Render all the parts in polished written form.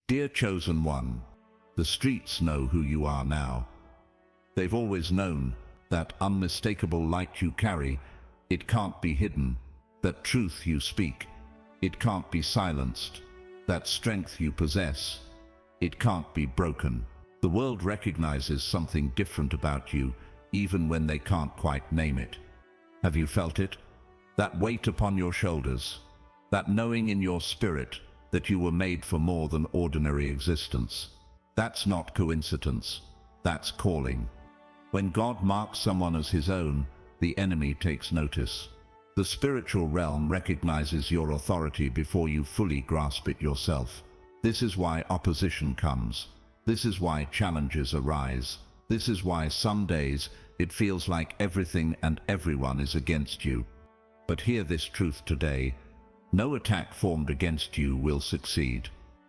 Dear chosen one, the streets know who you are now. They've always known that unmistakable light you carry, it can't be hidden. That truth you speak, it can't be silenced. That strength you possess, it can't be broken. The world recognizes something different about you, even when they can't quite name it. Have you felt it? That weight upon your shoulders, that knowing in your spirit that you were made for more than ordinary existence. That's not coincidence, that's calling. When God marks someone as his own, the enemy takes notice. The spiritual realm recognizes your authority before you fully grasp it yourself. This is why opposition comes. This is why challenges arise. This is why some days it feels like everything and everyone is against you. But hear this truth today: no attack formed against you will succeed.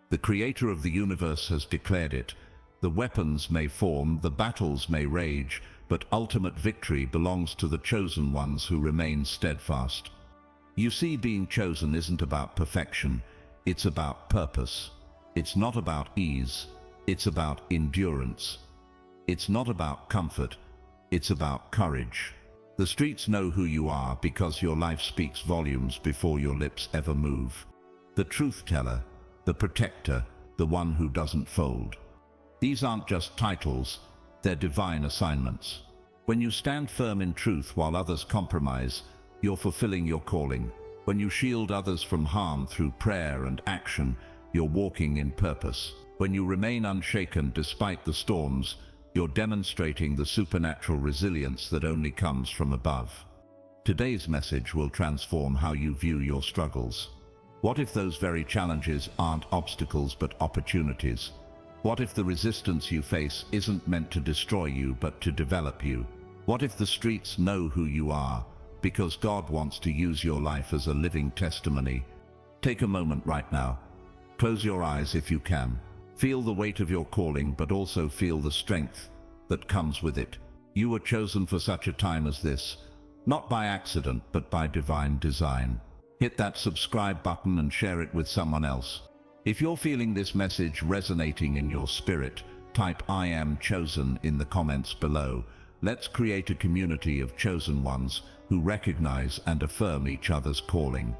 The Creator of the universe has declared it. The weapons may form, the battles may rage, but ultimate victory belongs to the chosen ones who remain steadfast. You see, being chosen isn't about perfection, it's about purpose. It's not about ease, it's about endurance. It's not about comfort, it's about courage. The streets know who you are because your life speaks volumes before your lips ever move. The truth teller, the protector, the one who doesn't fold. These aren't just titles, they're divine assignments. When you stand firm in truth while others compromise, you're fulfilling your calling. When you shield others from harm through prayer and action, you're walking in purpose. When you remain unshaken despite the storms, you're demonstrating the supernatural resilience that only comes from above. Today's message will transform how you view your struggles. What if those very challenges aren't obstacles but opportunities? What if the resistance you face isn't meant to destroy you but to develop you? What if the streets know who you are because God wants to use your life as a living testimony? Take a moment right now. Close your eyes if you can. Feel the weight of your calling, but also feel the strength that comes with it. You were chosen for such a time as this, not by accident, but by divine design. Hit that subscribe button and share it with someone else. If you're feeling this message resonating in your spirit, type "I am chosen" in the comments below. Let's create a community of chosen ones who recognize and affirm each other's calling.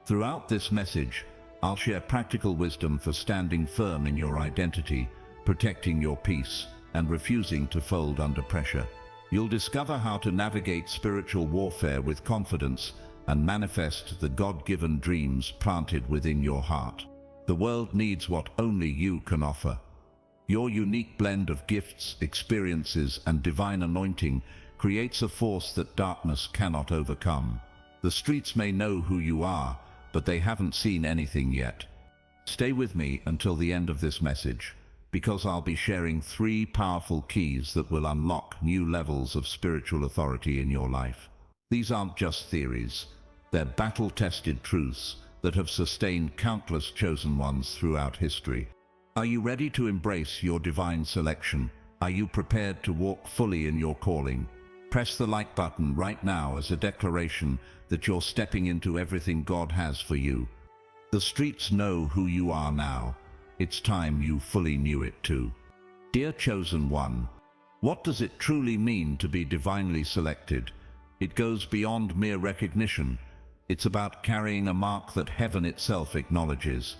Throughout this message, I'll share practical wisdom for standing firm in your identity, protecting your peace, and refusing to fold under pressure. You'll discover how to navigate spiritual warfare with confidence and manifest the God-given dreams planted within your heart. The world needs what only you can offer. Your unique blend of gifts, experiences, and divine anointing creates a force that darkness cannot overcome. The streets may know who you are, but they haven't seen anything yet. Stay with me until the end of this message, because I'll be sharing 3 powerful keys that will unlock new levels of spiritual authority in your life. These aren't just theories, they're battle-tested truths that have sustained countless chosen ones throughout history. Are you ready to embrace your divine selection? Are you prepared to walk fully in your calling? Press the like button right now as a declaration that you're stepping into everything God has for you. The streets know who you are now. It's time you fully knew it too. Dear chosen one, what does it truly mean to be divinely selected? It goes beyond mere recognition. It's about carrying a mark that heaven itself acknowledges.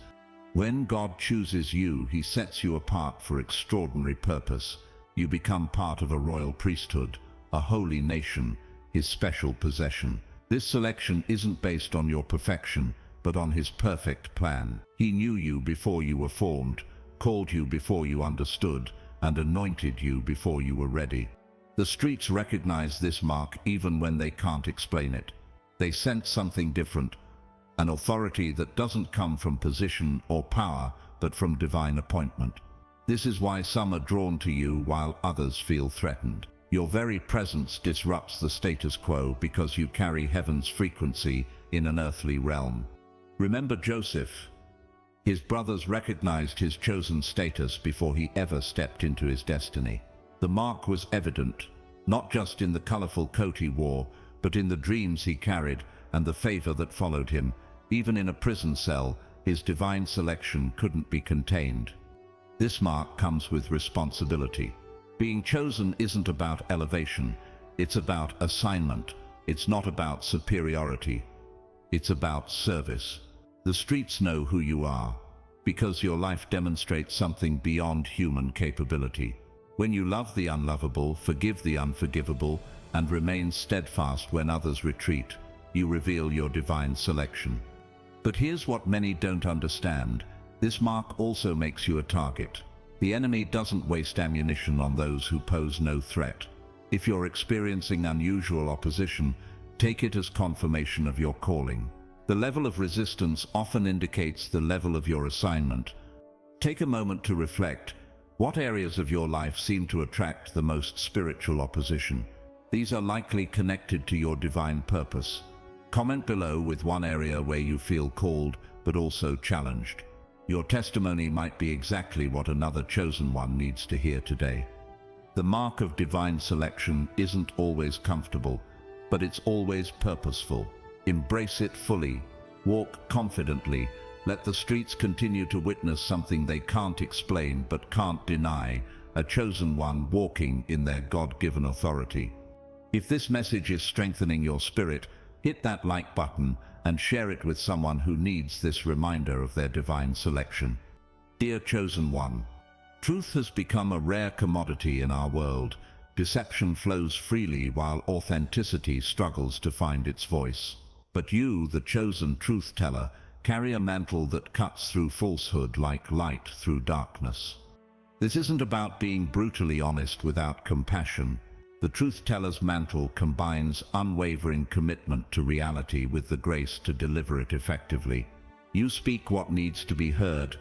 When God chooses you, he sets you apart for extraordinary purpose. You become part of a royal priesthood, a holy nation, his special possession. This selection isn't based on your perfection, but on his perfect plan. He knew you before you were formed, called you before you understood, and anointed you before you were ready. The streets recognize this mark even when they can't explain it. They sense something different, an authority that doesn't come from position or power, but from divine appointment. This is why some are drawn to you while others feel threatened. Your very presence disrupts the status quo because you carry heaven's frequency in an earthly realm. Remember Joseph. His brothers recognized his chosen status before he ever stepped into his destiny. The mark was evident, not just in the colorful coat he wore, but in the dreams he carried and the favor that followed him. Even in a prison cell, his divine selection couldn't be contained. This mark comes with responsibility. Being chosen isn't about elevation, it's about assignment. It's not about superiority, it's about service. The streets know who you are, because your life demonstrates something beyond human capability. When you love the unlovable, forgive the unforgivable, and remain steadfast when others retreat, you reveal your divine selection. But here's what many don't understand. This mark also makes you a target. The enemy doesn't waste ammunition on those who pose no threat. If you're experiencing unusual opposition, take it as confirmation of your calling. The level of resistance often indicates the level of your assignment. Take a moment to reflect. What areas of your life seem to attract the most spiritual opposition? These are likely connected to your divine purpose. Comment below with one area where you feel called, but also challenged. Your testimony might be exactly what another chosen one needs to hear today. The mark of divine selection isn't always comfortable, but it's always purposeful. Embrace it fully. Walk confidently. Let the streets continue to witness something they can't explain but can't deny, a chosen one walking in their God-given authority. If this message is strengthening your spirit, hit that like button and share it with someone who needs this reminder of their divine selection. Dear chosen one, truth has become a rare commodity in our world. Deception flows freely while authenticity struggles to find its voice. But you, the chosen truth teller, carry a mantle that cuts through falsehood like light through darkness. This isn't about being brutally honest without compassion. The truth teller's mantle combines unwavering commitment to reality with the grace to deliver it effectively. You speak what needs to be heard,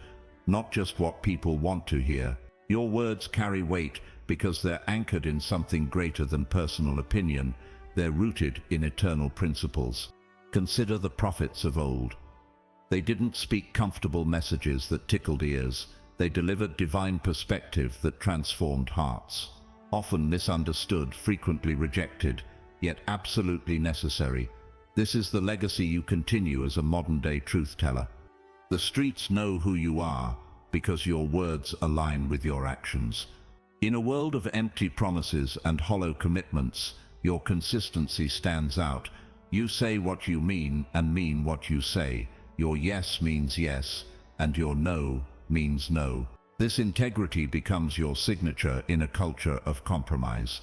not just what people want to hear. Your words carry weight because they're anchored in something greater than personal opinion. They're rooted in eternal principles. Consider the prophets of old. They didn't speak comfortable messages that tickled ears. They delivered divine perspective that transformed hearts. Often misunderstood, frequently rejected, yet absolutely necessary. This is the legacy you continue as a modern-day truth teller. The streets know who you are because your words align with your actions. In a world of empty promises and hollow commitments, your consistency stands out. You say what you mean and mean what you say. Your yes means yes, and your no means no. This integrity becomes your signature in a culture of compromise.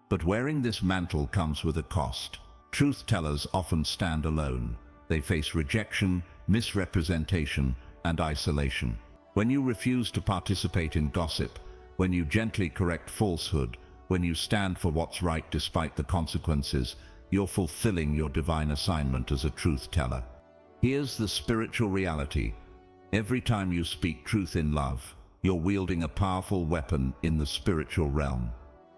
But wearing this mantle comes with a cost. Truth tellers often stand alone. They face rejection, misrepresentation, and isolation. When you refuse to participate in gossip, when you gently correct falsehood, when you stand for what's right despite the consequences, you're fulfilling your divine assignment as a truth teller. Here's the spiritual reality. Every time you speak truth in love, you're wielding a powerful weapon in the spiritual realm.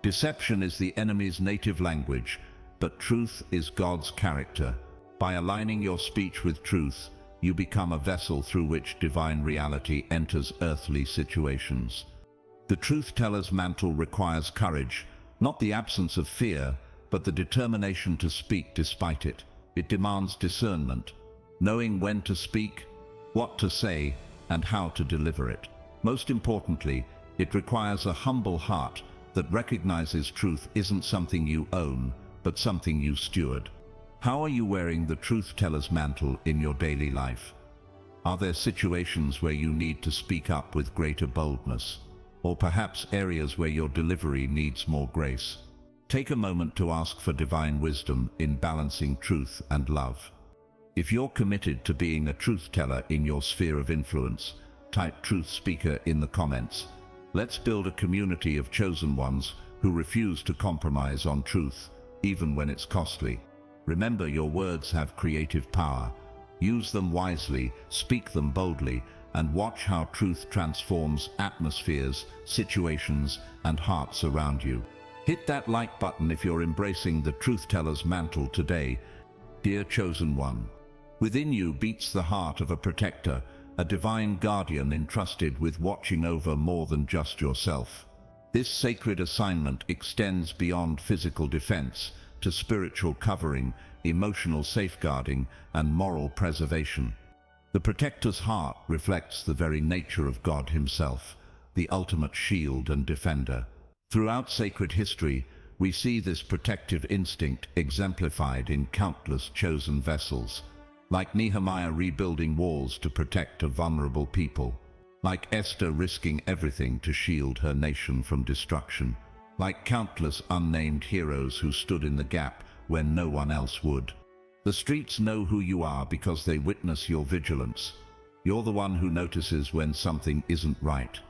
Deception is the enemy's native language, but truth is God's character. By aligning your speech with truth, you become a vessel through which divine reality enters earthly situations. The truth teller's mantle requires courage, not the absence of fear, but the determination to speak despite it. It demands discernment, knowing when to speak, what to say, and how to deliver it. Most importantly, it requires a humble heart that recognizes truth isn't something you own, but something you steward. How are you wearing the truth teller's mantle in your daily life? Are there situations where you need to speak up with greater boldness? Or perhaps areas where your delivery needs more grace? Take a moment to ask for divine wisdom in balancing truth and love. If you're committed to being a truth teller in your sphere of influence, type truth speaker in the comments. Let's build a community of chosen ones who refuse to compromise on truth, even when it's costly. Remember, your words have creative power. Use them wisely, speak them boldly, and watch how truth transforms atmospheres, situations, and hearts around you. Hit that like button if you're embracing the truth teller's mantle today. Dear chosen one, within you beats the heart of a protector, a divine guardian entrusted with watching over more than just yourself. This sacred assignment extends beyond physical defense to spiritual covering, emotional safeguarding, and moral preservation. The protector's heart reflects the very nature of God himself, the ultimate shield and defender. Throughout sacred history, we see this protective instinct exemplified in countless chosen vessels, like Nehemiah rebuilding walls to protect a vulnerable people, like Esther risking everything to shield her nation from destruction, like countless unnamed heroes who stood in the gap when no one else would. The streets know who you are because they witness your vigilance. You're the one who notices when something isn't right.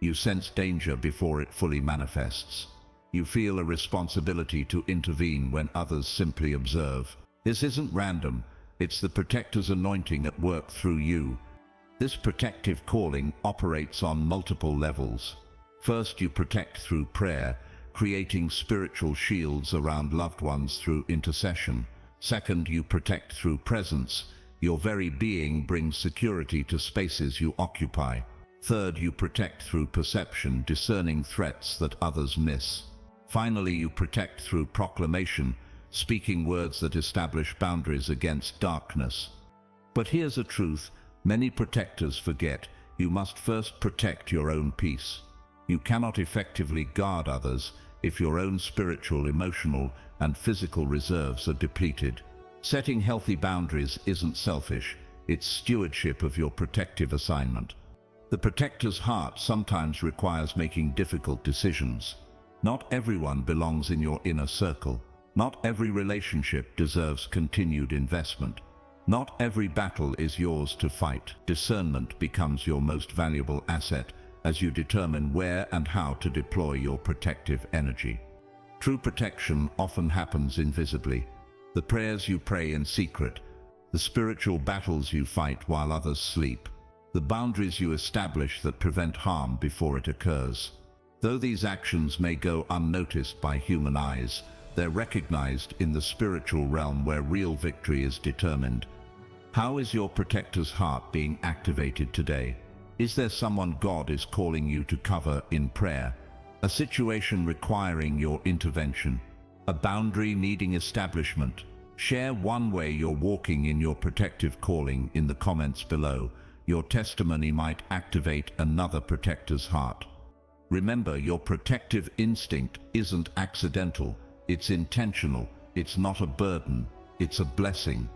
You sense danger before it fully manifests. You feel a responsibility to intervene when others simply observe. This isn't random. It's the protector's anointing at work through you. This protective calling operates on multiple levels. First, you protect through prayer, creating spiritual shields around loved ones through intercession. Second, you protect through presence. Your very being brings security to spaces you occupy. Third, you protect through perception, discerning threats that others miss. Finally, you protect through proclamation, speaking words that establish boundaries against darkness. But here's a truth many protectors forget: you must first protect your own peace. You cannot effectively guard others if your own spiritual, emotional, and physical reserves are depleted. Setting healthy boundaries isn't selfish, it's stewardship of your protective assignment. The protector's heart sometimes requires making difficult decisions. Not everyone belongs in your inner circle. Not every relationship deserves continued investment. Not every battle is yours to fight. Discernment becomes your most valuable asset as you determine where and how to deploy your protective energy. True protection often happens invisibly. The prayers you pray in secret, the spiritual battles you fight while others sleep, the boundaries you establish that prevent harm before it occurs. Though these actions may go unnoticed by human eyes, they're recognized in the spiritual realm where real victory is determined. How is your protector's heart being activated today? Is there someone God is calling you to cover in prayer? A situation requiring your intervention? A boundary needing establishment? Share one way you're walking in your protective calling in the comments below. Your testimony might activate another protector's heart. Remember, your protective instinct isn't accidental. It's intentional. It's not a burden. It's a blessing.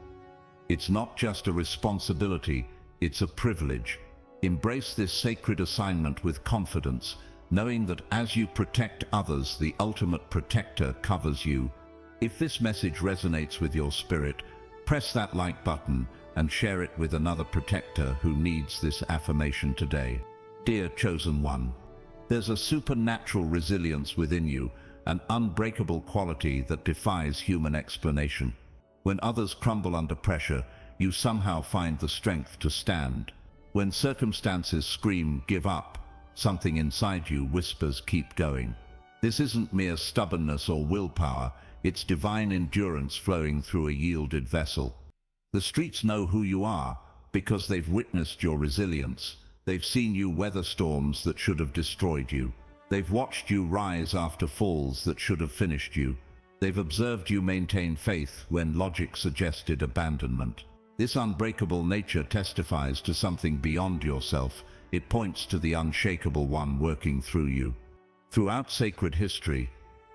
It's not just a responsibility. It's a privilege. Embrace this sacred assignment with confidence, knowing that as you protect others, the ultimate protector covers you. If this message resonates with your spirit, press that like button and share it with another protector who needs this affirmation today. Dear chosen one, there's a supernatural resilience within you, an unbreakable quality that defies human explanation. When others crumble under pressure, you somehow find the strength to stand. When circumstances scream, "Give up," something inside you whispers, "Keep going." This isn't mere stubbornness or willpower, it's divine endurance flowing through a yielded vessel. The streets know who you are because they've witnessed your resilience. They've seen you weather storms that should have destroyed you. They've watched you rise after falls that should have finished you. They've observed you maintain faith when logic suggested abandonment. This unbreakable nature testifies to something beyond yourself. It points to the unshakable one working through you. Throughout sacred history,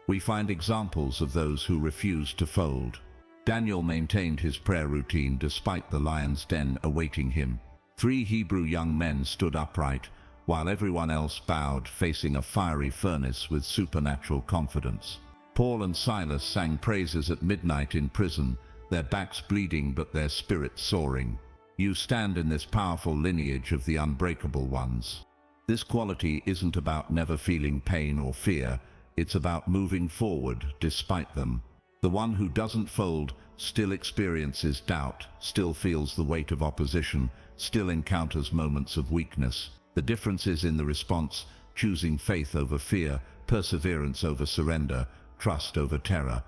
we find examples of those who refused to fold. Daniel maintained his prayer routine despite the lion's den awaiting him. 3 Hebrew young men stood upright, while everyone else bowed, facing a fiery furnace with supernatural confidence. Paul and Silas sang praises at midnight in prison, their backs bleeding but their spirits soaring. You stand in this powerful lineage of the unbreakable ones. This quality isn't about never feeling pain or fear, it's about moving forward despite them. The one who doesn't fold still experiences doubt, still feels the weight of opposition, still encounters moments of weakness. The difference is in the response, choosing faith over fear, perseverance over surrender, trust over terror.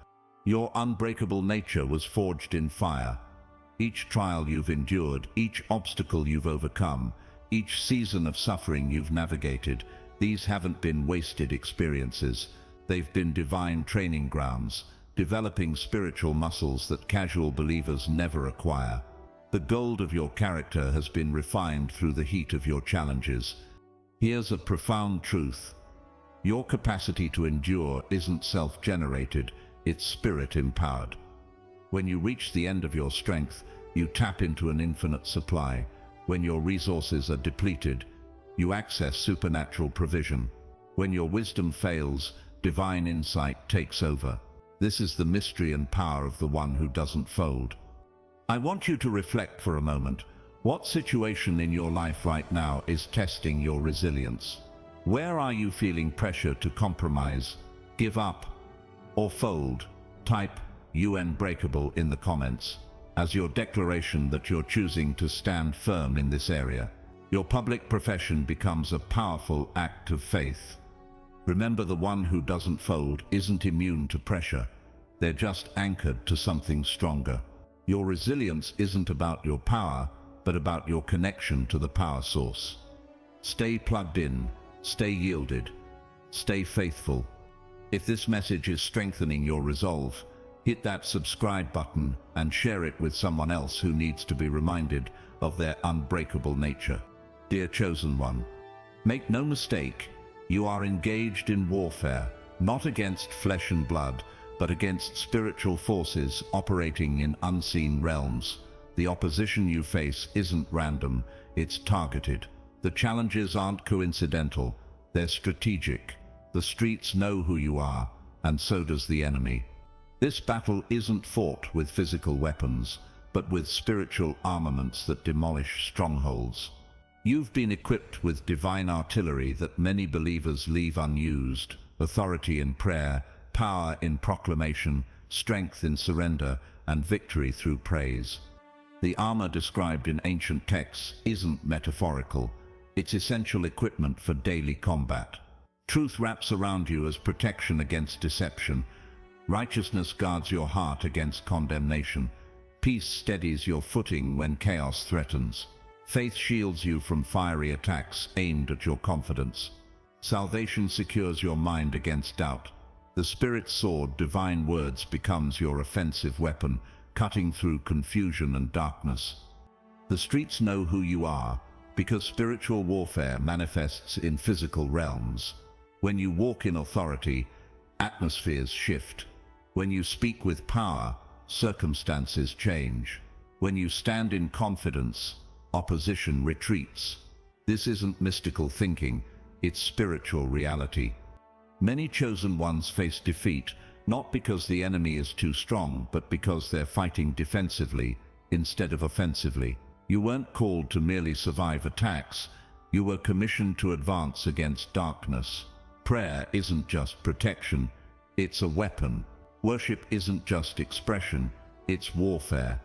Your unbreakable nature was forged in fire. Each trial you've endured, each obstacle you've overcome, each season of suffering you've navigated, these haven't been wasted experiences. They've been divine training grounds, developing spiritual muscles that casual believers never acquire. The gold of your character has been refined through the heat of your challenges. Here's a profound truth. Your capacity to endure isn't self-generated, it's spirit-empowered. When you reach the end of your strength, you tap into an infinite supply. When your resources are depleted, you access supernatural provision. When your wisdom fails, divine insight takes over. This is the mystery and power of the one who doesn't fold. I want you to reflect for a moment. What situation in your life right now is testing your resilience? Where are you feeling pressure to compromise, give up, or fold? Type Unbreakable in the comments as your declaration that you're choosing to stand firm in this area. Your public profession becomes a powerful act of faith. Remember, the one who doesn't fold isn't immune to pressure. They're just anchored to something stronger. Your resilience isn't about your power, but about your connection to the power source. Stay plugged in, stay yielded, stay faithful. If this message is strengthening your resolve, hit that subscribe button and share it with someone else who needs to be reminded of their unbreakable nature. Dear chosen one, make no mistake, you are engaged in warfare, not against flesh and blood, but against spiritual forces operating in unseen realms. The opposition you face isn't random, it's targeted. The challenges aren't coincidental, they're strategic. The streets know who you are, and so does the enemy. This battle isn't fought with physical weapons, but with spiritual armaments that demolish strongholds. You've been equipped with divine artillery that many believers leave unused: authority in prayer, power in proclamation, strength in surrender, and victory through praise. The armor described in ancient texts isn't metaphorical, it's essential equipment for daily combat. Truth wraps around you as protection against deception. Righteousness guards your heart against condemnation. Peace steadies your footing when chaos threatens. Faith shields you from fiery attacks aimed at your confidence. Salvation secures your mind against doubt. The Spirit's sword, divine words, becomes your offensive weapon, cutting through confusion and darkness. The streets know who you are, because spiritual warfare manifests in physical realms. When you walk in authority, atmospheres shift. When you speak with power, circumstances change. When you stand in confidence, opposition retreats. This isn't mystical thinking, it's spiritual reality. Many chosen ones face defeat, not because the enemy is too strong, but because they're fighting defensively instead of offensively. You weren't called to merely survive attacks, you were commissioned to advance against darkness. Prayer isn't just protection, it's a weapon. Worship isn't just expression, it's warfare.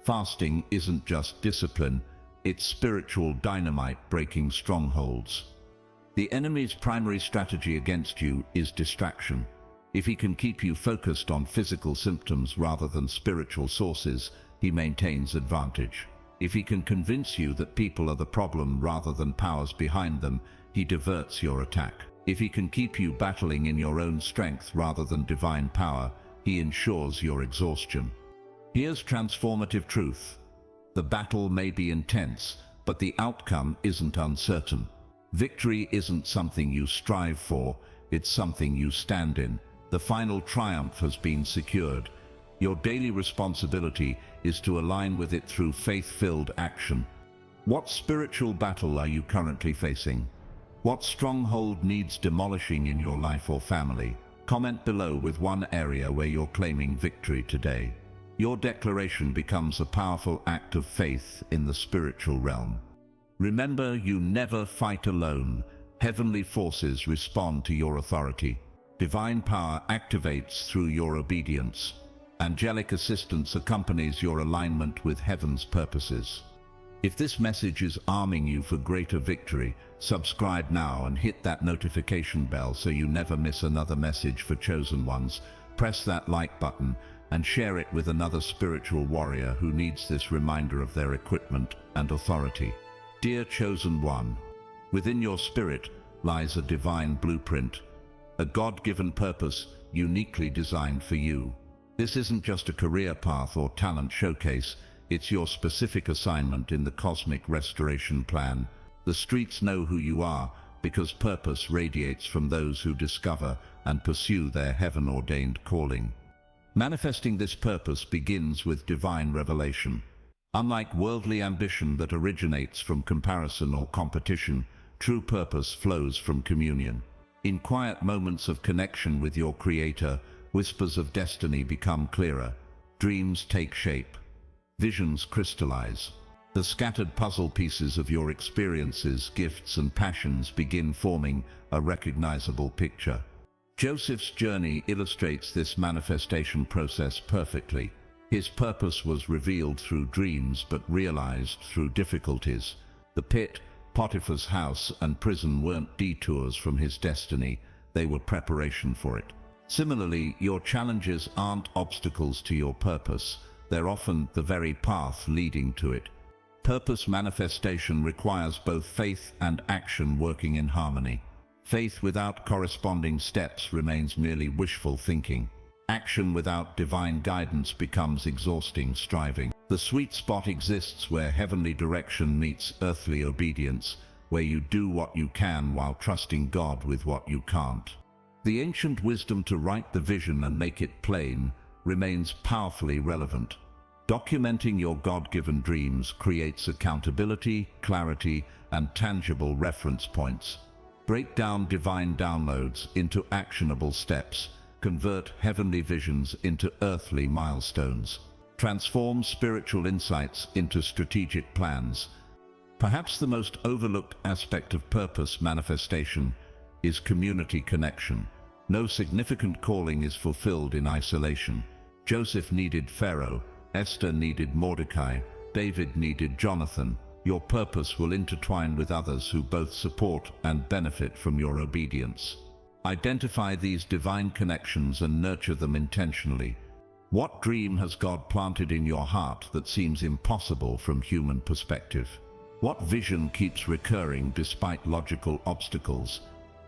Fasting isn't just discipline, it's spiritual dynamite breaking strongholds. The enemy's primary strategy against you is distraction. If he can keep you focused on physical symptoms rather than spiritual sources, he maintains advantage. If he can convince you that people are the problem rather than powers behind them, he diverts your attack. If he can keep you battling in your own strength rather than divine power, he ensures your exhaustion. Here's transformative truth. The battle may be intense, but the outcome isn't uncertain. Victory isn't something you strive for, it's something you stand in. The final triumph has been secured. Your daily responsibility is to align with it through faith-filled action. What spiritual battle are you currently facing? What stronghold needs demolishing in your life or family? Comment below with one area where you're claiming victory today. Your declaration becomes a powerful act of faith in the spiritual realm. Remember, you never fight alone. Heavenly forces respond to your authority. Divine power activates through your obedience. Angelic assistance accompanies your alignment with heaven's purposes. If this message is arming you for greater victory, subscribe now and hit that notification bell so you never miss another message for chosen ones. Press that like button and share it with another spiritual warrior who needs this reminder of their equipment and authority. Dear chosen one, within your spirit lies a divine blueprint, a God-given purpose uniquely designed for you. This isn't just a career path or talent showcase, it's your specific assignment in the cosmic restoration plan. The streets know who you are, because purpose radiates from those who discover and pursue their heaven-ordained calling. Manifesting this purpose begins with divine revelation. Unlike worldly ambition that originates from comparison or competition, true purpose flows from communion. In quiet moments of connection with your Creator, whispers of destiny become clearer, dreams take shape, visions crystallize. The scattered puzzle pieces of your experiences, gifts, and passions begin forming a recognizable picture. Joseph's journey illustrates this manifestation process perfectly. His purpose was revealed through dreams but realized through difficulties. The pit, Potiphar's house, and prison weren't detours from his destiny, they were preparation for it. Similarly, your challenges aren't obstacles to your purpose, they're often the very path leading to it. Purpose manifestation requires both faith and action working in harmony. Faith without corresponding steps remains merely wishful thinking. Action without divine guidance becomes exhausting striving. The sweet spot exists where heavenly direction meets earthly obedience, where you do what you can while trusting God with what you can't. The ancient wisdom to write the vision and make it plain remains powerfully relevant. Documenting your God-given dreams creates accountability, clarity, and tangible reference points. Break down divine downloads into actionable steps. Convert heavenly visions into earthly milestones. Transform spiritual insights into strategic plans. Perhaps the most overlooked aspect of purpose manifestation is community connection. No significant calling is fulfilled in isolation. Joseph needed Pharaoh, Esther needed Mordecai, David needed Jonathan. Your purpose will intertwine with others who both support and benefit from your obedience. Identify these divine connections and nurture them intentionally. What dream has God planted in your heart that seems impossible from human perspective? What vision keeps recurring despite logical obstacles?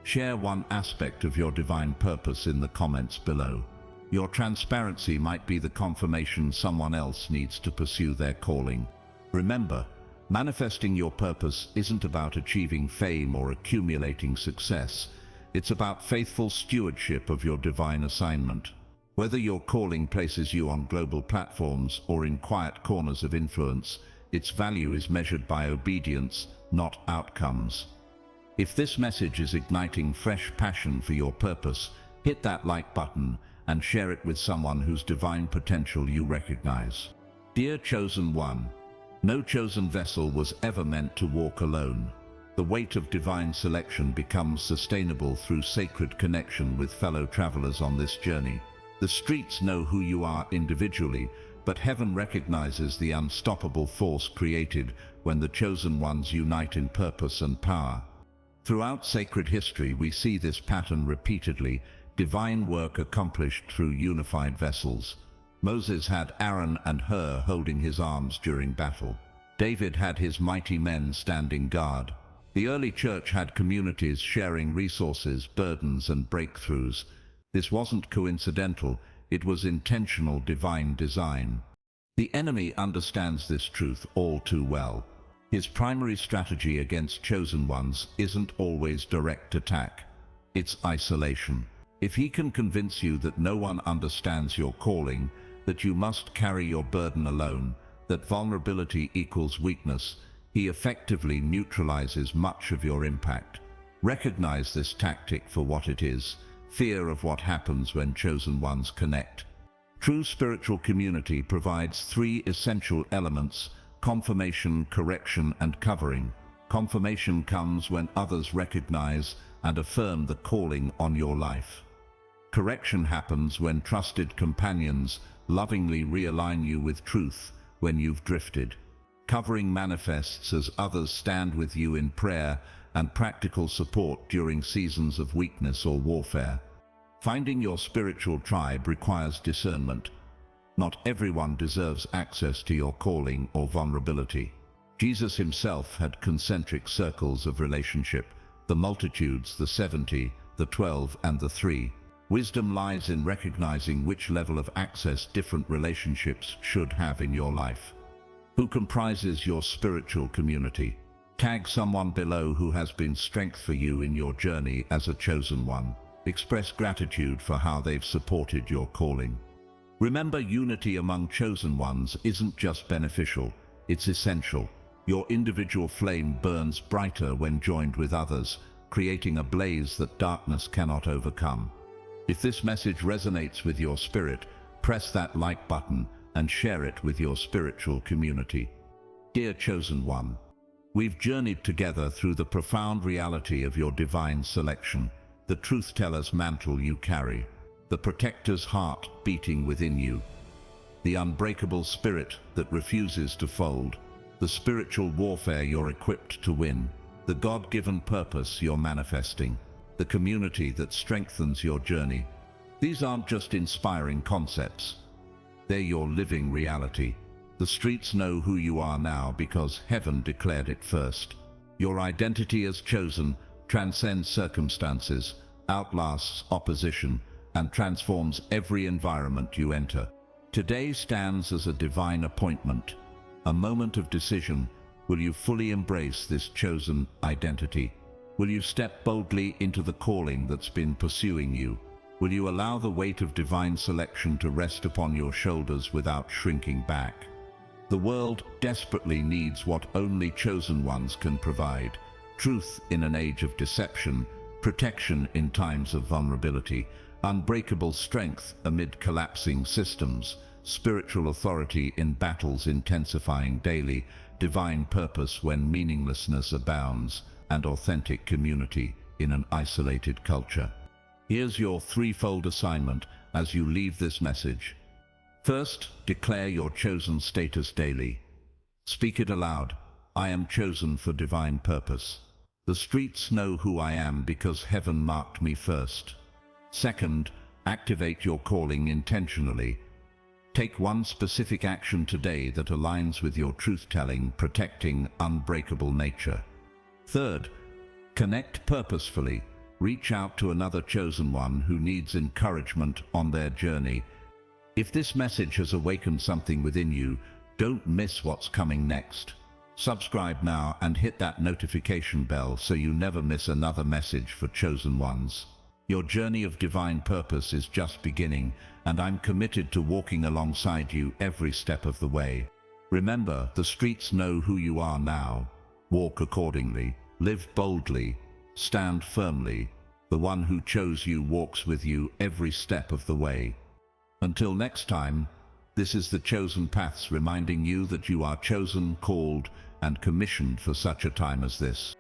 Share one aspect of your divine purpose in the comments below. Your transparency might be the confirmation someone else needs to pursue their calling. Remember, manifesting your purpose isn't about achieving fame or accumulating success. It's about faithful stewardship of your divine assignment. Whether your calling places you on global platforms or in quiet corners of influence, its value is measured by obedience, not outcomes. If this message is igniting fresh passion for your purpose, hit that like button and share it with someone whose divine potential you recognize. Dear Chosen One, no chosen vessel was ever meant to walk alone. The weight of divine selection becomes sustainable through sacred connection with fellow travelers on this journey. The streets know who you are individually, but heaven recognizes the unstoppable force created when the chosen ones unite in purpose and power. Throughout sacred history, we see this pattern repeatedly, divine work accomplished through unified vessels. Moses had Aaron and Hur holding his arms during battle. David had his mighty men standing guard. The early church had communities sharing resources, burdens, and breakthroughs. This wasn't coincidental, it was intentional divine design. The enemy understands this truth all too well. His primary strategy against chosen ones isn't always direct attack. It's isolation. If he can convince you that no one understands your calling, that you must carry your burden alone, that vulnerability equals weakness, he effectively neutralizes much of your impact. Recognize this tactic for what it is: fear of what happens when chosen ones connect. True spiritual community provides three essential elements: confirmation, correction, and covering. Confirmation comes when others recognize and affirm the calling on your life. Correction happens when trusted companions lovingly realign you with truth when you've drifted. Covering manifests as others stand with you in prayer and practical support during seasons of weakness or warfare. Finding your spiritual tribe requires discernment. Not everyone deserves access to your calling or vulnerability. Jesus himself had concentric circles of relationship: the multitudes, the 70, the 12, and the 3. Wisdom lies in recognizing which level of access different relationships should have in your life. Who comprises your spiritual community? Tag someone below who has been strength for you in your journey as a chosen one. Express gratitude for how they've supported your calling. Remember, unity among chosen ones isn't just beneficial, it's essential. Your individual flame burns brighter when joined with others, creating a blaze that darkness cannot overcome. If this message resonates with your spirit, press that like button and share it with your spiritual community. Dear chosen one, we've journeyed together through the profound reality of your divine selection, the truth-teller's mantle you carry, the protector's heart beating within you, the unbreakable spirit that refuses to fold, the spiritual warfare you're equipped to win, the God-given purpose you're manifesting, the community that strengthens your journey. These aren't just inspiring concepts. They're your living reality. The streets know who you are now because heaven declared it first. Your identity as chosen transcends circumstances, outlasts opposition, and transforms every environment you enter. Today stands as a divine appointment, a moment of decision. Will you fully embrace this chosen identity? Will you step boldly into the calling that's been pursuing you? Will you allow the weight of divine selection to rest upon your shoulders without shrinking back? The world desperately needs what only chosen ones can provide: truth in an age of deception, protection in times of vulnerability, unbreakable strength amid collapsing systems, spiritual authority in battles intensifying daily, divine purpose when meaninglessness abounds, and authentic community in an isolated culture. Here's your threefold assignment as you leave this message. First, declare your chosen status daily. Speak it aloud. I am chosen for divine purpose. The streets know who I am because heaven marked me first. Second, activate your calling intentionally. Take one specific action today that aligns with your truth-telling, protecting, unbreakable nature. Third, connect purposefully. Reach out to another chosen one who needs encouragement on their journey. If this message has awakened something within you, don't miss what's coming next. Subscribe now and hit that notification bell so you never miss another message for chosen ones. Your journey of divine purpose is just beginning, and I'm committed to walking alongside you every step of the way. Remember, the streets know who you are now. Walk accordingly, live boldly, stand firmly. The one who chose you walks with you every step of the way. Until next time, this is the Chosen Paths reminding you that you are chosen, called, and commissioned for such a time as this.